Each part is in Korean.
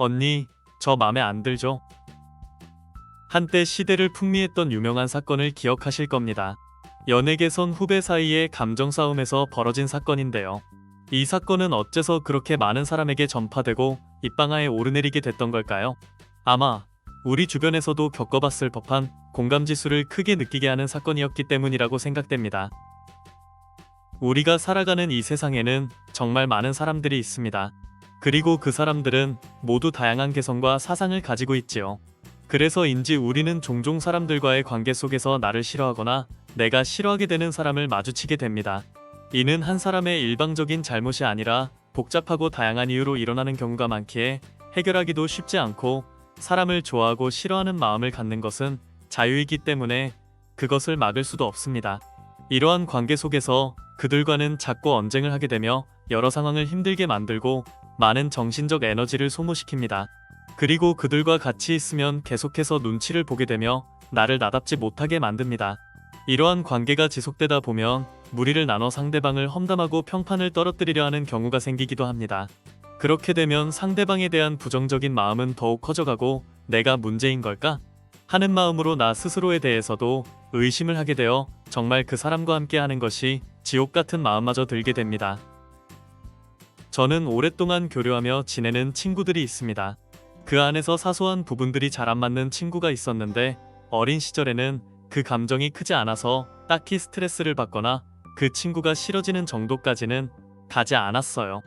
언니, 저 맘에 안 들죠? 한때 시대를 풍미했던 유명한 사건을 기억하실 겁니다. 연예계선 후배 사이의 감정 싸움에서 벌어진 사건인데요. 이 사건은 어째서 그렇게 많은 사람에게 전파되고 입방아에 오르내리게 됐던 걸까요? 아마 우리 주변에서도 겪어봤을 법한 공감지수를 크게 느끼게 하는 사건이었기 때문이라고 생각됩니다. 우리가 살아가는 이 세상에는 정말 많은 사람들이 있습니다. 그리고 그 사람들은 모두 다양한 개성과 사상을 가지고 있지요. 그래서인지 우리는 종종 사람들과의 관계 속에서 나를 싫어하거나 내가 싫어하게 되는 사람을 마주치게 됩니다. 이는 한 사람의 일방적인 잘못이 아니라 복잡하고 다양한 이유로 일어나는 경우가 많기에 해결하기도 쉽지 않고, 사람을 좋아하고 싫어하는 마음을 갖는 것은 자유이기 때문에 그것을 막을 수도 없습니다. 이러한 관계 속에서 그들과는 자꾸 언쟁을 하게 되며 여러 상황을 힘들게 만들고 많은 정신적 에너지를 소모시킵니다. 그리고 그들과 같이 있으면 계속해서 눈치를 보게 되며 나를 나답지 못하게 만듭니다. 이러한 관계가 지속되다 보면 무리를 나눠 상대방을 험담하고 평판을 떨어뜨리려 하는 경우가 생기기도 합니다. 그렇게 되면 상대방에 대한 부정적인 마음은 더욱 커져가고 내가 문제인 걸까? 하는 마음으로 나 스스로에 대해서도 의심을 하게 되어 정말 그 사람과 함께 하는 것이 지옥 같은 마음마저 들게 됩니다. 저는 오랫동안 교류하며 지내는 친구들이 있습니다. 그 안에서 사소한 부분들이 잘 안 맞는 친구가 있었는데, 어린 시절에는 그 감정이 크지 않아서 딱히 스트레스를 받거나 그 친구가 싫어지는 정도까지는 가지 않았어요.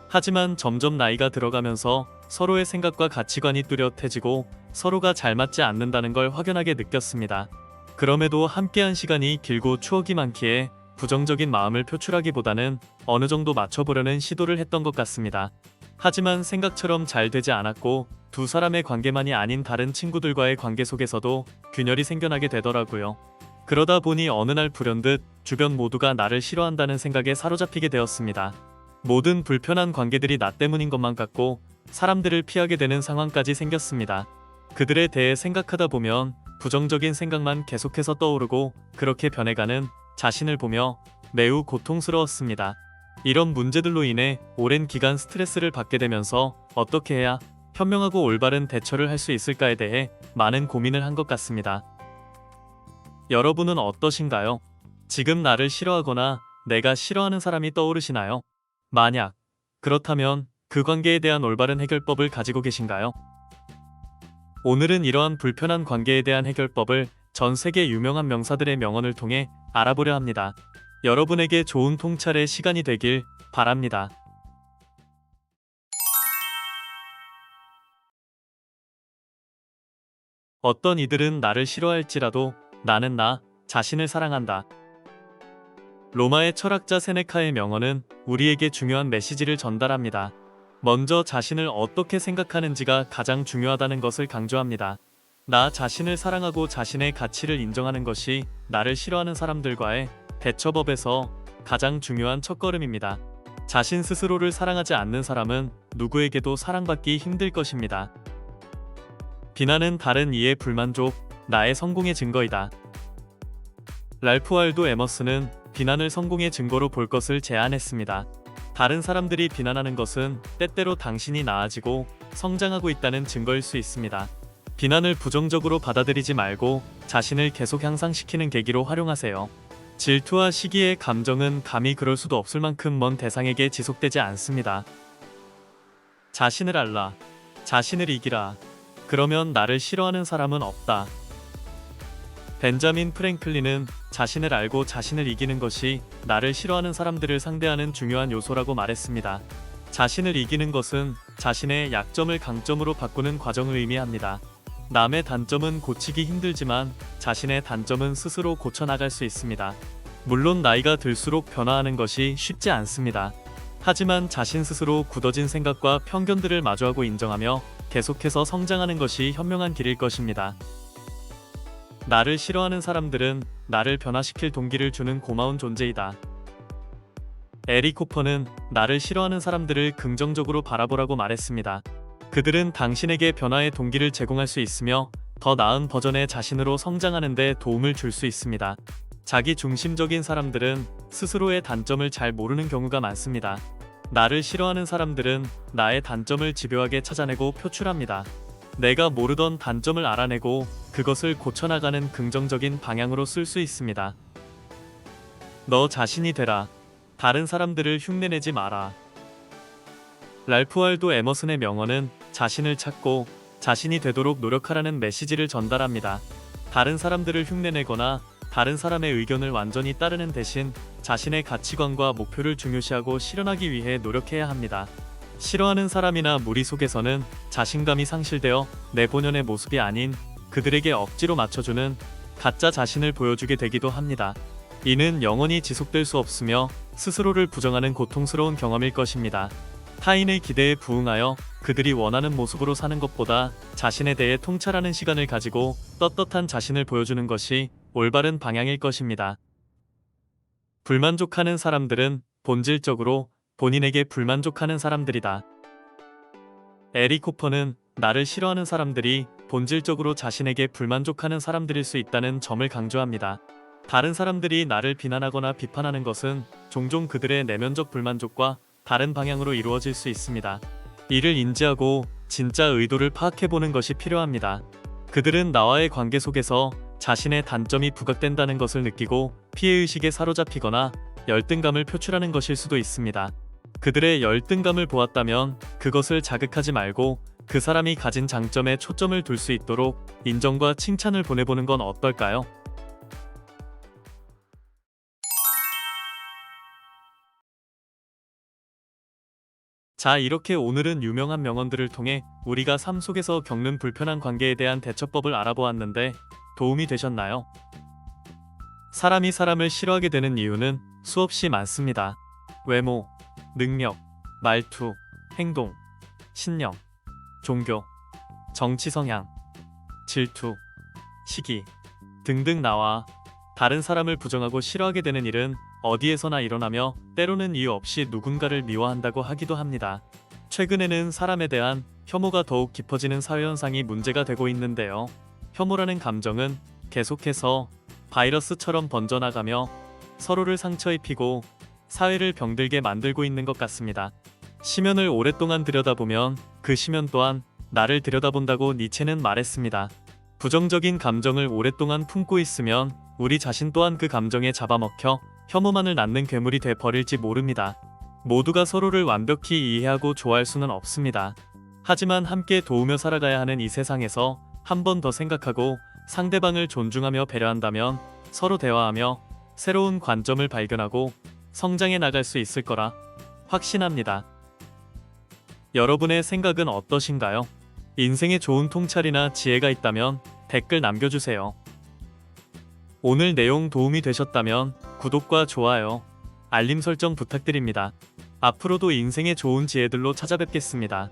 하지만 점점 나이가 들어가면서 서로의 생각과 가치관이 뚜렷해지고 서로가 잘 맞지 않는다는 걸 확연하게 느꼈습니다. 그럼에도 함께한 시간이 길고 추억이 많기에 부정적인 마음을 표출하기보다는 어느 정도 맞춰보려는 시도를 했던 것 같습니다. 하지만 생각처럼 잘 되지 않았고, 두 사람의 관계만이 아닌 다른 친구들과의 관계 속에서도 균열이 생겨나게 되더라고요. 그러다 보니 어느 날 불현듯 주변 모두가 나를 싫어한다는 생각에 사로잡히게 되었습니다. 모든 불편한 관계들이 나 때문인 것만 같고 사람들을 피하게 되는 상황까지 생겼습니다. 그들에 대해 생각하다 보면 부정적인 생각만 계속해서 떠오르고 그렇게 변해가는 자신을 보며 매우 고통스러웠습니다. 이런 문제들로 인해 오랜 기간 스트레스를 받게 되면서 어떻게 해야 현명하고 올바른 대처를 할 수 있을까에 대해 많은 고민을 한 것 같습니다. 여러분은 어떠신가요? 지금 나를 싫어하거나 내가 싫어하는 사람이 떠오르시나요? 만약 그렇다면 그 관계에 대한 올바른 해결법을 가지고 계신가요? 오늘은 이러한 불편한 관계에 대한 해결법을 전 세계 유명한 명사들의 명언을 통해 알아보려 합니다. 여러분에게 좋은 통찰의 시간이 되길 바랍니다. 어떤 이들은 나를 싫어할지라도 나는 나 자신을 사랑한다. 로마의 철학자 세네카의 명언은 우리에게 중요한 메시지를 전달합니다. 먼저 자신을 어떻게 생각하는지가 가장 중요하다는 것을 강조합니다. 나 자신을 사랑하고 자신의 가치를 인정하는 것이 나를 싫어하는 사람들과의 대처법에서 가장 중요한 첫걸음입니다. 자신 스스로를 사랑하지 않는 사람은 누구에게도 사랑받기 힘들 것입니다. 비난은 다른 이의 불만족, 나의 성공의 증거이다. 랄프 waldo 에머슨은 비난을 성공의 증거로 볼 것을 제안했습니다. 다른 사람들이 비난하는 것은 때때로 당신이 나아지고 성장하고 있다는 증거일 수 있습니다. 비난을 부정적으로 받아들이지 말고 자신을 계속 향상시키는 계기로 활용하세요. 질투와 시기의 감정은 감히 그럴 수도 없을 만큼 먼 대상에게 지속되지 않습니다. 자신을 알라. 자신을 이기라. 그러면 나를 싫어하는 사람은 없다. 벤자민 프랭클린은 자신을 알고 자신을 이기는 것이 나를 싫어하는 사람들을 상대하는 중요한 요소라고 말했습니다. 자신을 이기는 것은 자신의 약점을 강점으로 바꾸는 과정을 의미합니다. 남의 단점은 고치기 힘들지만 자신의 단점은 스스로 고쳐나갈 수 있습니다. 물론 나이가 들수록 변화하는 것이 쉽지 않습니다. 하지만 자신 스스로 굳어진 생각과 편견들을 마주하고 인정하며 계속해서 성장하는 것이 현명한 길일 것입니다. 나를 싫어하는 사람들은 나를 변화시킬 동기를 주는 고마운 존재이다. 에릭 호퍼는 나를 싫어하는 사람들을 긍정적으로 바라보라고 말했습니다. 그들은 당신에게 변화의 동기를 제공할 수 있으며 더 나은 버전의 자신으로 성장하는 데 도움을 줄 수 있습니다. 자기 중심적인 사람들은 스스로의 단점을 잘 모르는 경우가 많습니다. 나를 싫어하는 사람들은 나의 단점을 집요하게 찾아내고 표출합니다. 내가 모르던 단점을 알아내고 그것을 고쳐나가는 긍정적인 방향으로 쓸 수 있습니다. 너 자신이 되라. 다른 사람들을 흉내내지 마라. 랄프 월도 에머슨의 명언은 자신을 찾고 자신이 되도록 노력하라는 메시지를 전달합니다. 다른 사람들을 흉내내거나 다른 사람의 의견을 완전히 따르는 대신 자신의 가치관과 목표를 중요시하고 실현하기 위해 노력해야 합니다. 싫어하는 사람이나 무리 속에서는 자신감이 상실되어 내 본연의 모습이 아닌 그들에게 억지로 맞춰주는 가짜 자신을 보여주게 되기도 합니다. 이는 영원히 지속될 수 없으며 스스로를 부정하는 고통스러운 경험일 것입니다. 타인의 기대에 부응하여 그들이 원하는 모습으로 사는 것보다 자신에 대해 통찰하는 시간을 가지고 떳떳한 자신을 보여주는 것이 올바른 방향일 것입니다. 불만족하는 사람들은 본질적으로 본인에게 불만족하는 사람들이다. 에릭 호퍼는 나를 싫어하는 사람들이 본질적으로 자신에게 불만족하는 사람들일 수 있다는 점을 강조합니다. 다른 사람들이 나를 비난하거나 비판하는 것은 종종 그들의 내면적 불만족과 다른 방향으로 이루어질 수 있습니다. 이를 인지하고 진짜 의도를 파악해보는 것이 필요합니다. 그들은 나와의 관계 속에서 자신의 단점이 부각된다는 것을 느끼고 피해의식에 사로잡히거나 열등감을 표출하는 것일 수도 있습니다. 그들의 열등감을 보았다면 그것을 자극하지 말고 그 사람이 가진 장점에 초점을 둘 수 있도록 인정과 칭찬을 보내보는 건 어떨까요? 자, 이렇게 오늘은 유명한 명언들을 통해 우리가 삶 속에서 겪는 불편한 관계에 대한 대처법을 알아보았는데 도움이 되셨나요? 사람이 사람을 싫어하게 되는 이유는 수없이 많습니다. 외모, 능력, 말투, 행동, 신념, 종교, 정치 성향, 질투, 시기 등등 나와 다른 사람을 부정하고 싫어하게 되는 일은 어디에서나 일어나며 때로는 이유 없이 누군가를 미워한다고 하기도 합니다. 최근에는 사람에 대한 혐오가 더욱 깊어지는 사회현상이 문제가 되고 있는데요. 혐오라는 감정은 계속해서 바이러스처럼 번져나가며 서로를 상처 입히고 사회를 병들게 만들고 있는 것 같습니다. 시면을 오랫동안 들여다보면 그 시면 또한 나를 들여다본다고 니체는 말했습니다. 부정적인 감정을 오랫동안 품고 있으면 우리 자신 또한 그 감정에 잡아먹혀 혐오만을 낳는 괴물이 돼 버릴지 모릅니다. 모두가 서로를 완벽히 이해하고 좋아할 수는 없습니다. 하지만 함께 도우며 살아가야 하는 이 세상에서 한 번 더 생각하고 상대방을 존중하며 배려한다면 서로 대화하며 새로운 관점을 발견하고 성장해 나갈 수 있을 거라 확신합니다. 여러분의 생각은 어떠신가요? 인생에 좋은 통찰이나 지혜가 있다면 댓글 남겨주세요. 오늘 내용 도움이 되셨다면 구독과 좋아요, 알림 설정 부탁드립니다. 앞으로도 인생의 좋은 지혜들로 찾아뵙겠습니다.